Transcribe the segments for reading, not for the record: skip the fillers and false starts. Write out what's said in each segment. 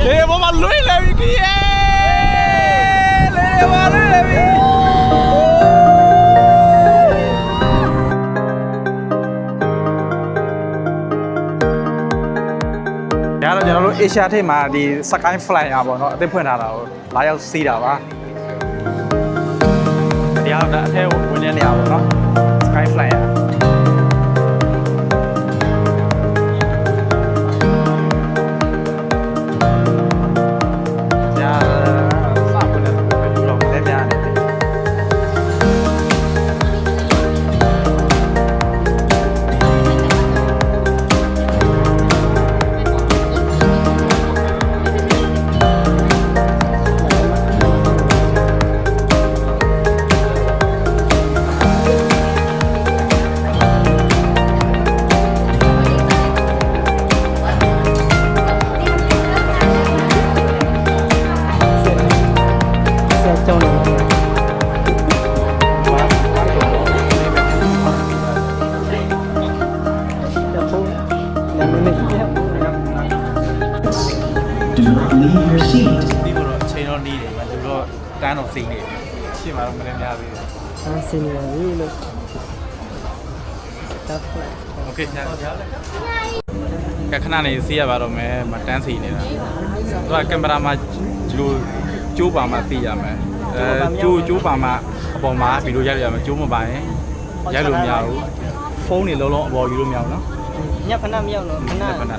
လေဘောမလွေးလေပြီကြီးလေဘောလွေးလေပြီရတော့ကျွန်တော်တို့ Asia ထိပ်မှာဒီ Sky Flyer ပေါ့နော်အသစ်ဖွင့်ထားတာကိုလာရောက်စီးတာပါဒီအောင်ဒါအထက်ဝင်နေနေရပါတော့ Sky Flyer Do not leave your seat. ဒီလိုတော့ချိန်တော့နေတယ်မသူတော့တန်းတော့စိတ်နေတယ်ရှင်းမှာတော့မလည်းများသေးဘူး စင်ရပြီလို့တပ်ဖလိုက် โอเคညကခဏနေစီးရပါတော့မယ်မတန်းစီနေတာသူကကင်မရာမှာဒီလိုကျိုးပါမှသိရမယ်ကျိုးပါမှအပေါ်မှာဗီဒီယိုရိုက်ရမယ်ကျိုးမပါရင်ရိုက်လို့မရဘူးဖုန်းတွေလုံးလုံးအပေါ်ယူလို့မရဘူးနော် ညခဏမရောက်တော့ခဏ ခဏ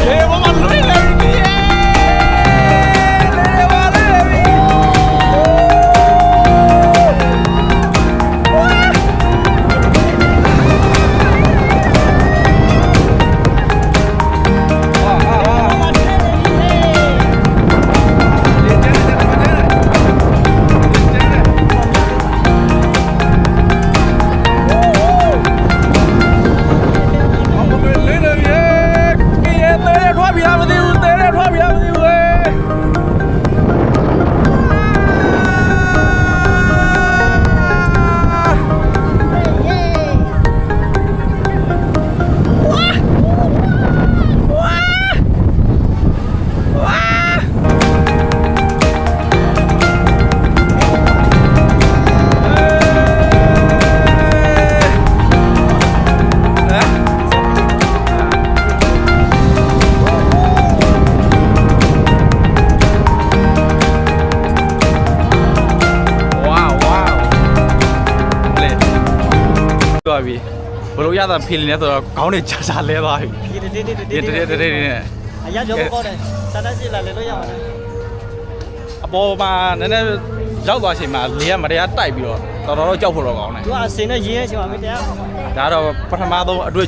လေဘောမလွေးလေပြီလေဘောလွေးလေပြီသွားပြီဘလို့ရတာဖီလင်းလဲဆိုတော့ခေါင်းတွေချာချာလဲသွားပြီတေးနဲ့ အရာကြောကောတယ်စတားစီလာလေလို့ရပါတယ် အပေါ်မှာနည်းနည်းရောက်သွားချိန်မှာလေကမတရားတိုက်ပြီးတော့တော်တော်ကြောက်ဖို့တော့ကောင်းတယ် သူကအစင်နဲ့ရင်းရဲ့ချိန်မှာမတရား ဒါတော့ပထမဆုံးအတွေ့